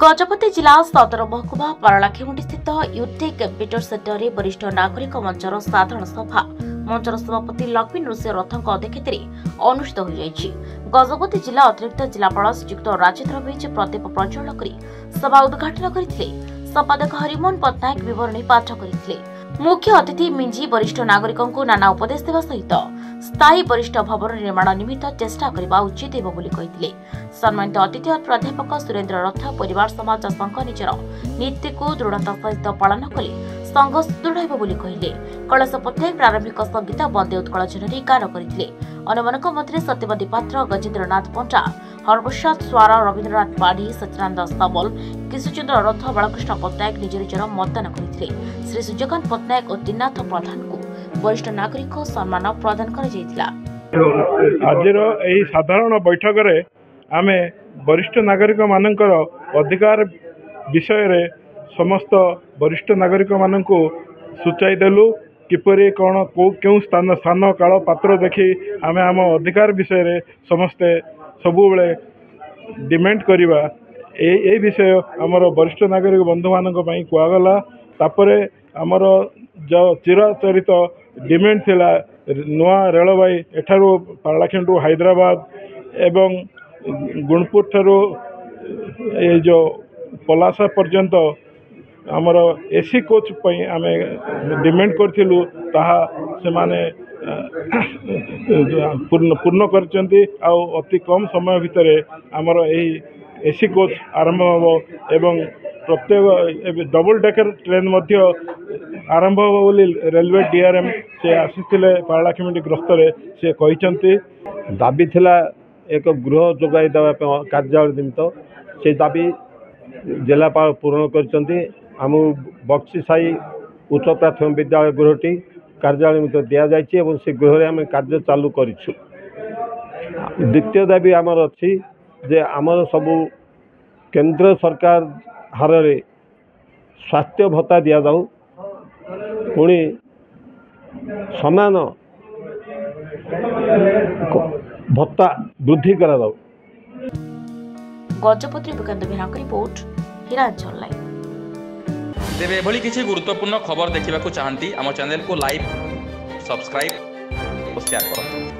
गजपति जिला सदर महकुमा पारलाखेमुंडी स्थित यूटेक विटर सेंटर वरिष्ठ नागरिक मंचर साधारण सभा मंचर सभापति लक्ष्मी नृसिंह रथଙ୍କ अध्यक्षताରେ ଅନୁଷ୍ଠିତ ହୋଇଯାଇଛି। गजपति जिला अतिरिक्त जिलापाल श्रीयुक्त राजेन्द्र विज प्रदीप प्रज्वलन करी सभा उद्घाटन करथिले। संपादक हरिमोहन पट्टनायक विवरणी पाठ करथिले। मुख्य अतिथि मिंजी वरिष्ठ नागरिकଙ୍କୁ नाना उपदेश देवा सहित स्थायी वरिष्ठ भवन निर्माण निमित्त चेष्टा करबा उचित हेबो बोली कहिथिले। सम्मानित अतिथि प्राध्यापक सुरेन्द्र रथ परिवार समाज संघ निजर नीति को दृढ़ता सहित पालन कले संघ सुदृढ़ हेबो बोली कहिले। कलश पट्टनायक प्रारंभिक संगीत वंदे उत्कल जननी गान करथिले। अन्यମାନଙ୍କ ମଧ୍ୟରେ सत्यवती पात्र, गजेन्द्रनाथ पंटा, हरप्रसाद स्वारा, रवीन्द्रनाथ पाढ़ी, सचिदानंद सावल, किशोरचंद्र रथ, बालकृष्ण पट्टनायक निज निजर मतदान करथिले। श्री सूर्यकांत पट्टनायक और त्रिनाथ प्रधान को वरिष्ठ नागरिक सम्मान प्रदान करा जायतिला। आजिर एही साधारण बैठक रे आमे वरिष्ठ नागरिक मानकर अधिकार विषय रे समस्त वरिष्ठ नागरिक माननको सूचाई देलु। किपरि कौन क्यों स्थान काल पात्र देखी आमे आम अधिकार विषय रे समस्ते सबु बेले डिमांड करिबा ए विषय आमर वरिष्ठ नागरिक बंधु मानक पई कुआगला। तापरे आमर जो चिराचरित डिमांड थिला नुआ रेलवाई एठारू पारलाखेमुंडी हैदराबाद एवं गुणपुर ठारू ए जो पलासा पर्यंत आमर एसी कोच पई आमे डिमांड करथिलु ताहा से माने पूर्ण करचंती आ अति कम समय भितरे आमर एही एसी कोच आरंभ हो एवं प्रत्येक डबल डेकर ट्रेन मध्य आरंभ हो बोली रेलवे डीआरएम से आसीथिले पारलाखेमुंडी गस्तरे से कहिसंती। दाबी थिला एक गृह जोगाई देवा कार्यालय निमित्त से दाबी जिलापाल पूर्ण करचंती। आम बक्सी साई उच्च प्राथमिक विद्यालय गृहटी कार्यालय निमित्त दिया जाइए और से गृह आम कार्य चालू करूँ। द्वितीय दाबी आमर अच्छी जे आमर सबू केंद्र सरकार हार रे स्वास्थ्य भत्ता दि जाऊ पुणी समान भत्ता वृद्धि करा जाऊ। गजपति विकांत बिहाक रिपोर्ट हिरांचल लाइव। तेरे एभली किसी गुरुत्वपूर्ण खबर देखा चाहती आम चैनल को लाइक, सब्सक्राइब और शेयर करें।